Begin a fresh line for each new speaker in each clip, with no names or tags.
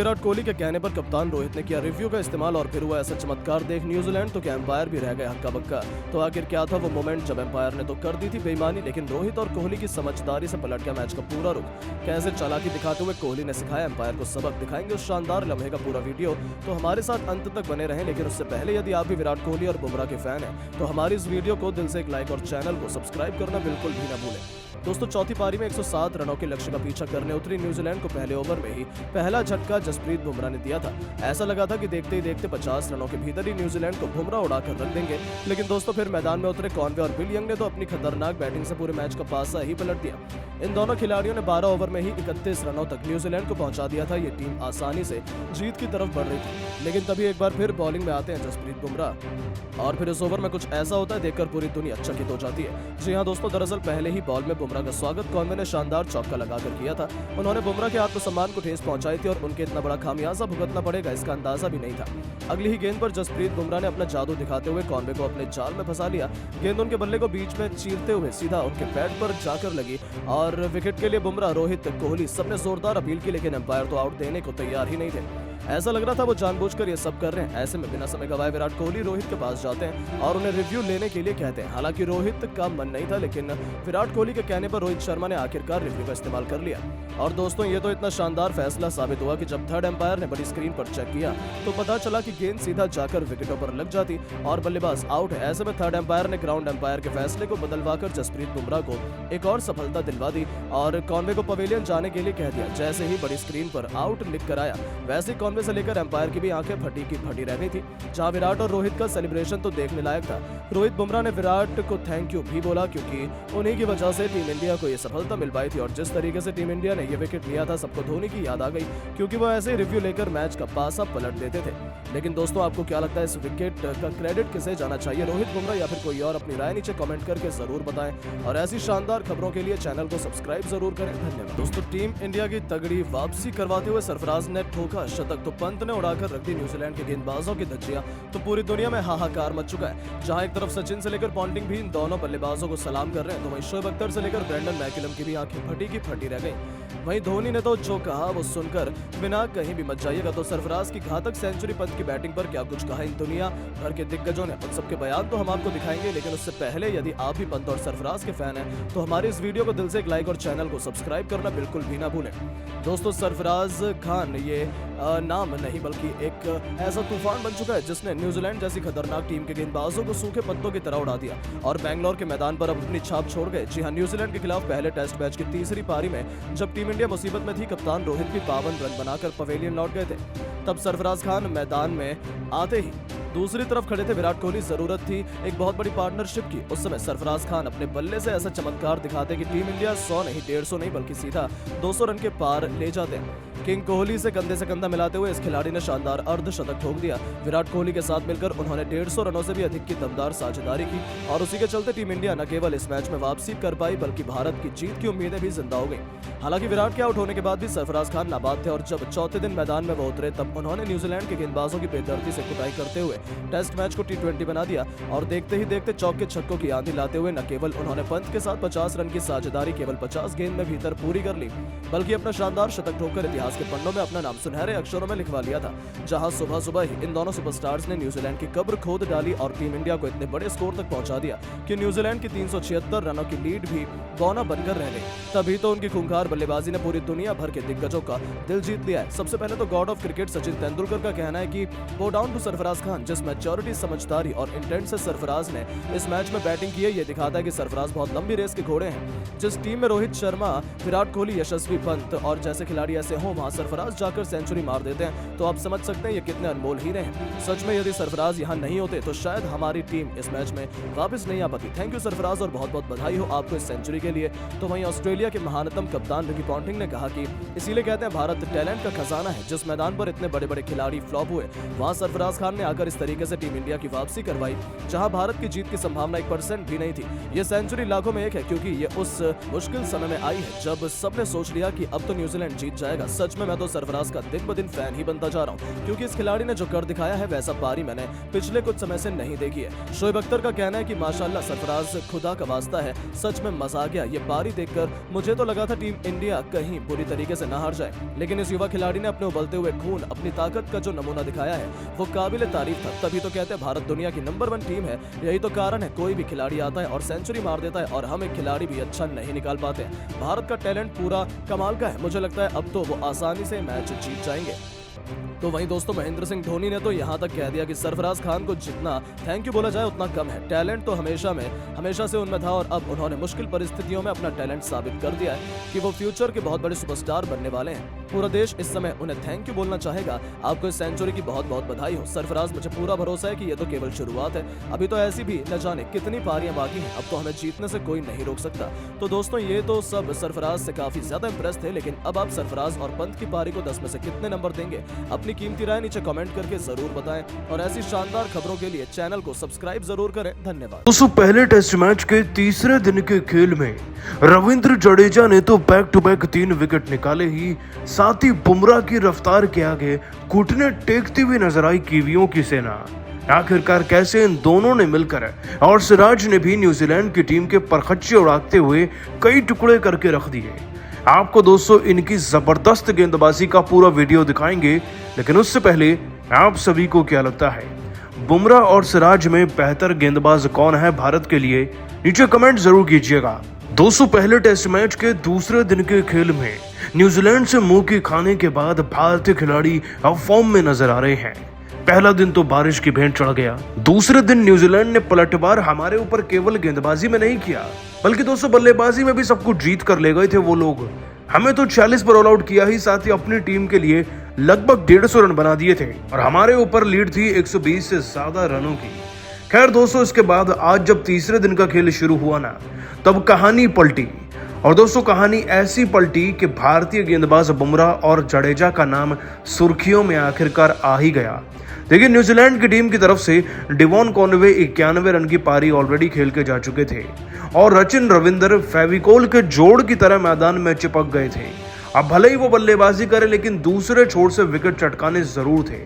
विराट कोहली के कहने पर कप्तान रोहित ने किया रिव्यू का इस्तेमाल और फिर हुआ ऐसा चमत्कार देख न्यूजीलैंड तो क्या एम्पायर भी रह गए हक्का बक्का। तो आखिर क्या था वो मोमेंट जब एम्पायर ने तो कर दी थी बेईमानी, लेकिन रोहित और कोहली की समझदारी से पलट गया मैच का पूरा रुख। कैसे चालाकी दिखाते हुए कोहली ने सिखाया एम्पायर को सबक, दिखाएंगे उस शानदार लम्हे का पूरा वीडियो। तो हमारे साथ अंत तक बने रहें, लेकिन उससे पहले यदि आप भी विराट कोहली और बुमराह के फैन हैं तो हमारी इस वीडियो को दिल से एक लाइक और चैनल को सब्सक्राइब करना बिल्कुल भी न भूलें। दोस्तों चौथी पारी में 107 रनों के लक्ष्य का पीछा करने उतरी न्यूजीलैंड को पहले ओवर में ही पहला झटका जसप्रीत बुमराह ने दिया था। ऐसा लगा था कि देखते ही देखते 50 रनों के भीतर ही न्यूजीलैंड को बुमराह उड़ाकर रख देंगे, लेकिन दोस्तों फिर मैदान में उतरे कॉनवे और बिल यंग ने तो अपनी खतरनाक बैटिंग से पूरे मैच का पासा ही पलट दिया। इन दोनों खिलाड़ियों ने 12 ओवर में ही 31 रनों तक न्यूजीलैंड को पहुंचा दिया था। ये टीम आसानी से जीत की तरफ बढ़ रही थी, लेकिन तभी एक बार फिर बॉलिंग में आते हैं जसप्रीत बुमराह और फिर इस ओवर में कुछ ऐसा होता है देखकर पूरी दुनिया चकित हो जाती है। जी हां दोस्तों, दरअसल पहले ही बॉल में बुमराह का स्वागत कॉनवे ने शानदार चौका लगाकर किया था। उन्होंने बुमराह के आत्मसम्मान को ठेस पहुंचाई थी और उनके इतना बड़ा खामियाजा भुगतना पड़ेगा इसका अंदाजा भी नहीं था। अगली ही गेंद पर जसप्रीत बुमराह ने अपना जादू दिखाते हुए कॉनवे को अपने जाल में फंसा लिया। गेंद उनके बल्ले को बीच में चीरते हुए सीधा उनके पैड पर जाकर लगी और विकेट के लिए बुमराह, रोहित, कोहली सबने जोरदार अपील की, लेकिन एम्पायर तो आउट देने को तैयार ही नहीं थे। ऐसा लग रहा था वो जानबूझकर ये सब कर रहे हैं। ऐसे में बिना समय गवाए विराट कोहली रोहित के पास जाते हैं और उन्हें रिव्यू लेने के लिए कहते हैं। हालांकि रोहित का मन नहीं था, लेकिन विराट कोहली के कहने पर रोहित शर्मा ने आखिरकार रिव्यू का इस्तेमाल कर लिया। और दोस्तों ये तो इतना शानदार फैसला साबित हुआ कि जब थर्ड एम्पायर ने बड़ी स्क्रीन पर चेक किया तो पता चला कि गेंद सीधा जाकर विकेटों पर लग जाती और बल्लेबाज आउट है। ऐसे में थर्ड एम्पायर ने ग्राउंड एम्पायर के फैसले को बदलवाकर जसप्रीत बुमराह को एक और सफलता दिलवा दी और कॉनवे को पवेलियन जाने के लिए कह दिया। जैसे ही बड़ी स्क्रीन पर आउट लिख कर आया, वैसे कॉनवे से लेकर एम्पायर की भी आंखें फटी की फटी रह गई थी। जहां विराट और रोहित का सेलिब्रेशन तो देखने लायक था। रोहित बुमराह ने विराट को थैंक यू भी बोला, क्योंकि उन्हीं की वजह से टीम इंडिया को यह सफलता मिल पाई थी। और जिस तरीके से टीम इंडिया ने यह विकेट लिया था, सबको धोनी की याद आ गई, क्योंकि वो ऐसे रिव्यू लेकर मैच का पासा पलट देते थे। लेकिन दोस्तों आपको क्या लगता है, इस विकेट का क्रेडिट किसे जाना चाहिए, रोहित बुमराह या फिर कोई और? अपनी राय नीचे कमेंट करके जरूर बताएं और ऐसी शानदार खबरों के लिए चैनल को सब्सक्राइब जरूर करें। धन्यवाद। दोस्तों टीम इंडिया की तगड़ी वापसी करवाते हुए सरफराज ने ठोका शतक, तो पंत ने उड़ाकर रख दी न्यूजीलैंड के गेंदबाजों की धज्जियां। तो पूरी दुनिया में हाहाकार मच चुका है। जहां एक तरफ सचिन से लेकर पॉन्टिंग भी इन दोनों बल्लेबाजों को सलाम कर रहे हैं, तो वहीं शोएब अख्तर से लेकर ब्रेंडन मैकलम की भी आंखें फटी की फटी रह गई। वहीं धोनी ने तो जो कहा वो सुनकर बिना कहीं भी मत जाइएगा। तो सरफराज की घातक सेंचुरी, पंत की बैटिंग पर क्या कुछ कहा इन दुनिया भर के दिग्गजों ने, उन सबके बयान तो हम आपको दिखाएंगे। लेकिन उससे पहले यदि आप भी पंत और सरफराज के फैन हैं तो हमारे इस वीडियो को दिल से एक लाइक और चैनल को सब्सक्राइब करना बिल्कुल भी ना भूलें। दोस्तों सरफराज खान ये नाम नहीं बल्कि एक ऐसा तूफान बन चुका है जिसने न्यूजीलैंड जैसी खतरनाक टीम के गेंदबाजों को सूखे पत्तों की तरह उड़ा दिया और बैंगलोर के मैदान पर अपनी छाप छोड़ गए। जी हां, न्यूजीलैंड के खिलाफ पहले टेस्ट मैच की तीसरी पारी में जब टीम इंडिया मुसीबत में थी, कप्तान रोहित भी 52 रन बनाकर पवेलियन लौट गए थे। तब सरफराज खान मैदान में आते ही दूसरी तरफ खड़े थे विराट कोहली। जरूरत थी एक बहुत बड़ी पार्टनरशिप की। उस समय सरफराज खान अपने बल्ले से ऐसा चमत्कार दिखाते कि टीम इंडिया 100 नहीं 150 नहीं बल्कि सीधा 200 रन के पार ले जाते हैं। किंग कोहली से कंधा मिलाते हुए इस खिलाड़ी ने शानदार अर्धशतक ठोक दिया। विराट कोहली के साथ मिलकर उन्होंने 150 रनों से भी अधिक की दमदार साझेदारी की और उसी के चलते टीम इंडिया न केवल इस मैच में वापसी कर पाई बल्कि भारत की जीत की उम्मीदें भी जिंदा हो गई। हालांकि विराट के आउट होने के बाद भी सरफराज खान नाबाद थे और जब चौथे दिन मैदान में वो उतरे तब उन्होंने न्यूजीलैंड के गेंदबाजों की बेदर्दी से कुटाई करते हुए टेस्ट मैच को T20 बना दिया और देखते ही देखते चौके छक्कों की आंधी लाते हुए न केवल उन्होंने पंत के साथ 50 रन की साझेदारी केवल 50 गेंद में भीतर पूरी कर ली, बल्कि अपना शानदार शतक ठोककर इतिहास के पन्नों में अपना नाम सुनहरे अक्षरों में लिखवा लिया था। जहां सुबह सुबह ही इन दोनों सुपरस्टार्स ने न्यूजीलैंड की कब्र खोद डाली और टीम इंडिया को इतने बड़े स्कोर तक पहुंचा दिया कि न्यूजीलैंड की 376 रनों की लीड भी बौना बनकर रह गई। तभी तो उनकी खूंखार बल्लेबाजी ने पूरी दुनिया भर के दिग्गजों का दिल जीत लिया है। सबसे पहले तो god of cricket Sachin Tendulkar का कहना है कि go down to Sarfaraz Khan. जिस मैच्योरिटी, समझदारी और इंटेंट से सरफराज ने इस मैच में बैटिंग की है, ये दिखाता है कि सरफराज बहुत लंबी रेस के घोड़े हैं। जिस टीम में रोहित शर्मा, विराट कोहली, यशस्वी पंत और जैसे खिलाड़ी ऐसे हों, वहां सरफराज जाकर सेंचुरी मार देते हैं। तो आप समझ सकते हैं ये कितने अनमोल हीरे हैं। सच में यदि सरफराज यहाँ नहीं होते तो शायद हमारी टीम इस मैच में वापस नहीं आ पाती। थैंक यू सरफराज और बहुत बहुत बधाई हो आपको इस सेंचुरी के लिए। तो वहीं ऑस्ट्रेलिया के महानतम कप्तान रिकी पॉन्टिंग ने कहा कि इसीलिए कहते हैं भारत टैलेंट का खजाना है। जिस मैदान पर इतने बड़े बड़े खिलाड़ी फ्लॉप हुए, वहां सरफराज खान ने आकर इस तरीके से टीम इंडिया की वापसी करवाई, जहां भारत की जीत की संभावना 1% भी नहीं थी। ये सेंचुरी लाखों में एक है, क्योंकि ये उस मुश्किल समय में आई है जब सबने सोच लिया कि अब तो न्यूजीलैंड जीत जाएगा। सच में मैं तो सरफराज का दिन ब दिन फैन ही बनता जा रहा हूँ, क्योंकि इस खिलाड़ी ने जो कर दिखाया है वैसा पारी मैंने पिछले कुछ समय से नहीं देखी है। शोएब अख्तर का कहना है कि माशाल्लाह सरफराज खुदा का वास्ता है, सच में मजा आ गया। ये पारी देखकर मुझे तो लगा था टीम इंडिया कहीं बुरी तरीके से न हार जाए, लेकिन इस युवा खिलाड़ी ने अपने उबलते हुए खून, अपनी ताकत का जो नमूना दिखाया है वो काबिल तारीफ था। तभी तो कहते हैं भारत दुनिया की नंबर 1 टीम है। यही तो कारण है कोई भी खिलाड़ी आता है और सेंचुरी मार देता है और हम एक खिलाड़ी भी अच्छा नहीं निकाल पाते हैं। भारत का टैलेंट पूरा कमाल का है। मुझे लगता है अब तो वो आसानी से मैच जीत जाएंगे। तो वहीं दोस्तों महेंद्र सिंह धोनी ने तो यहाँ तक कह दिया कि सरफराज खान को जितना थैंक यू बोला जाए उतना कम है। टैलेंट तो हमेशा से उनमें था और अब उन्होंने मुश्किल परिस्थितियों में अपना टैलेंट साबित कर दिया है कि वो फ्यूचर के बहुत बड़े सुपरस्टार बनने वाले हैं। पूरा देश इस समय उन्हें थैंक यू बोलना चाहेगा। आपको इस सेंचुरी की बहुत बहुत बधाई हो सरफराज। मुझे पूरा भरोसा है कि ये तो केवल शुरुआत है, अभी तो ऐसी भी न जाने कितनी पारियां बाकी हैं। अब तो हमें जीतने से कोई नहीं रोक सकता। तो दोस्तों ये तो सब सरफराज से काफी ज्यादा इंप्रेस थे, लेकिन अब आप सरफराज और पंत की पारी को 10 में से कितने नंबर देंगे? अपनी कीमती राय नीचे कमेंट करके जरूर बताएं और ऐसी शानदार खबरों के लिए चैनल को सब्सक्राइब जरूर करें। धन्यवाद।
दोस्तों पहले टेस्ट मैच के तीसरे दिन के खेल में रविंद्र जडेजा ने तो बैक टू बैक 3 विकेट निकाले ही साथ ही बुमराह की रफ्तार के आगे घुटने टेकती हुई नजर आई कीवियों की सेना। आखिरकार कैसे इन दोनों ने मिलकर और सिराज ने भी न्यूजीलैंड की टीम के परखच्चे उड़ाते हुए कई टुकड़े करके रख दिए। आपको दोस्तों इनकी जबरदस्त गेंदबाजी का पूरा वीडियो दिखाएंगे, लेकिन उससे पहले आप सभी को क्या लगता है बुमराह और सिराज में बेहतर गेंदबाज कौन है भारत के लिए? नीचे कमेंट जरूर कीजिएगा। दोस्तों पहले टेस्ट मैच के दूसरे दिन के खेल में न्यूजीलैंड से मुंह की खाने के बाद भारतीय खिलाड़ी अब फॉर्म में नजर आ रहे हैं। पहला दिन तो बारिश की भेंट चढ़ गया। दूसरे दिन न्यूजीलैंड ने पलटवार हमारे ऊपर केवल गेंदबाजी में नहीं किया, बल्कि दोस्तों बल्लेबाजी में भी सब कुछ जीत कर ले गए थे वो लोग। हमें तो 40 पर ऑल आउट किया ही, साथ ही अपनी टीम के लिए लगभग 150 रन बना दिए थे और हमारे ऊपर लीड थी 120 से ज्यादा रनों की। खैर दोस्तों इसके बाद आज जब तीसरे दिन का खेल शुरू हुआ ना, तब कहानी पलटी। और दोस्तों कहानी ऐसी पलटी कि भारतीय गेंदबाज बुमराह और जडेजा का नाम सुर्खियों में आखिरकार आ ही गया। देखिए न्यूजीलैंड की टीम की तरफ से डिवॉन कॉनवे 91 रन की पारी ऑलरेडी खेल के जा चुके थे और सचिन रविंद्र फेविकोल के जोड़ की तरह मैदान में चिपक गए थे। अब भले ही वो बल्लेबाजी करे, लेकिन दूसरे छोर से विकेट चटकाने जरूर थे।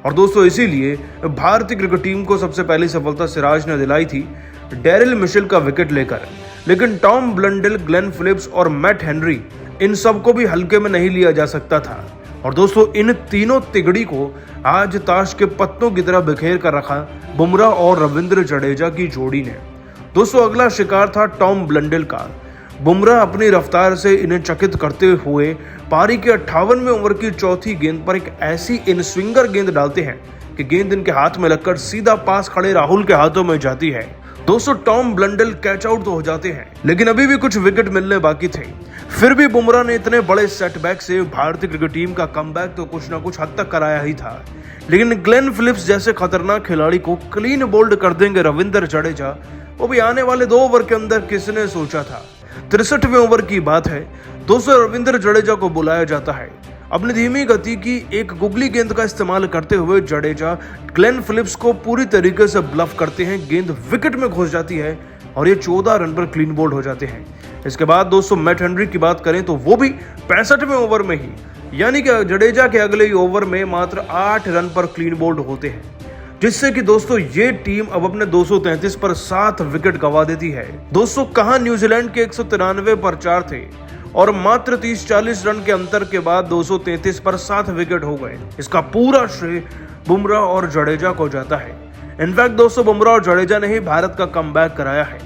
और दोस्तों इसीलिए भारतीय क्रिकेट टीम को सबसे पहली सफलता सिराज ने दिलाई थी डेरिल मिशेल का विकेट लेकर। लेकिन टॉम ब्लंडेल, ग्लेन फिलिप्स और मैट हेनरी, इन सबको भी हल्के में नहीं लिया जा सकता था। और दोस्तों इन तीनों तिगड़ी को आज ताश के पत्तों की तरह बिखेर कर रखा बुमराह और रविंद्र जडेजा की जोड़ी ने। दोस्तों अगला शिकार था टॉम ब्लंडेल का। बुमराह अपनी रफ्तार से इन्हें चकित करते हुए पारी के 58वें ओवर की चौथी गेंद पर एक ऐसी इन स्विंगर गेंद डालते हैं कि गेंद इनके हाथ में लगकर सीधा पास खड़े राहुल के हाथों में जाती है। दोस्तों टॉम ब्लंडेल कैच आउट तो हो जाते हैं, लेकिन अभी भी कुछ विकेट मिलने बाकी थे। फिर भी बुमराह ने इतने बड़े सेटबैक से भारतीय क्रिकेट टीम का कमबैक तो कुछ ना कुछ हद तक कराया ही था। लेकिन ग्लेन फिलिप्स जैसे खतरनाक खिलाड़ी को क्लीन बोल्ड कर देंगे रविंद्र जडेजा, वो भी आने वाले 2 ओवर के अंदर किसने सोचा था। 63वें ओवर की बात है। दोस्तों रविंद्र जडेजा को बुलाया जाता है। अपनी धीमी गति की एक गुगली गेंद का इस्तेमाल करते हुए जडेजा ग्लेन फिलिप्स को पूरी तरीके से ब्लफ करते हैं। गेंद विकेट में घुस जाती है और ये 14 रन पर क्लीन बोल्ड हो जाते हैं। इसके बाद दोस्तों मैट हेनरी की बात करें तो वो भी 65वें ओवर में ही, यानी कि जडेजा के अगले ही ओवर में मात्र 8 रन पर क्लीन बोल्ड होते हैं, जिससे कि दोस्तों ये टीम अब अपने 233 पर 7 विकेट गंवा देती है। दोस्तों कहां न्यूजीलैंड के 193 पर 4 थे और मात्र 30-40 रन के अंतर के बाद 233 पर 7 विकेट हो गए। इसका पूरा श्रेय बुमराह और जडेजा को जाता है। इनफैक्ट दोस्तों बुमराह और जडेजा ने ही भारत का कमबैक कराया है।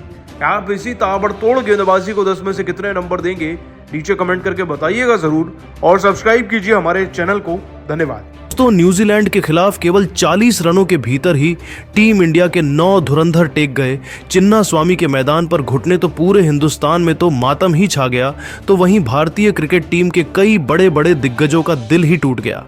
आप इसी ताबड़तोड़ गेंदबाजी को 10 में से कितने नंबर देंगे? नीचे कमेंट करके बताइएगा जरूर और सब्सक्राइब कीजिए हमारे चैनल को। धन्यवाद।
दोस्तों न्यूजीलैंड के खिलाफ केवल 40 रनों के भीतर ही टीम इंडिया के 9 धुरंधर टेक गए। चिन्ना स्वामी के मैदान पर घुटने तो पूरे हिंदुस्तान में तो मातम ही छा गया, तो वहीं भारतीय क्रिकेट टीम के कई बड़े बड़े दिग्गजों का दिल ही टूट गया।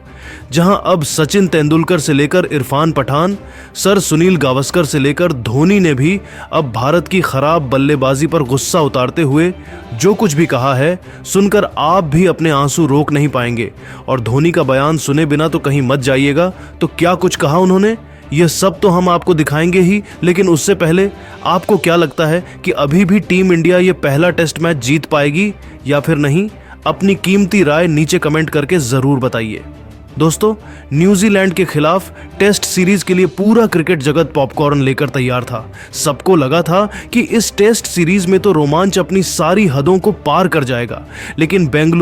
जहां अब सचिन तेंदुलकर से लेकर इरफान पठान, सर सुनील गावस्कर से लेकर धोनी ने भी अब भारत की खराब बल्लेबाजी पर गुस्सा उतारते हुए जो कुछ भी कहा है, सुनकर आप भी अपने आंसू रोक नहीं पाएंगे। और धोनी का बयान सुने बिना तो कहीं मत जाइएगा। तो क्या कुछ कहा उन्होंने, ये सब तो हम आपको दिखाएंगे ही, लेकिन उससे पहले आपको क्या लगता है कि अभी भी टीम इंडिया ये पहला टेस्ट मैच जीत पाएगी या फिर नहीं? अपनी कीमती राय नीचे कमेंट करके जरूर बताइए। दोस्तों, न्यूजीलैंड के खिलाफ टेस्ट सीरीज के लिए पूरा क्रिकेट जगत पॉपकॉर्न लेकर तैयार था। सबको लगा था कि इस टेस्ट सीरीज में तो रोमांच अपनी सारी हदों को पार कर जाएगा, लेकिन बेंगलुरु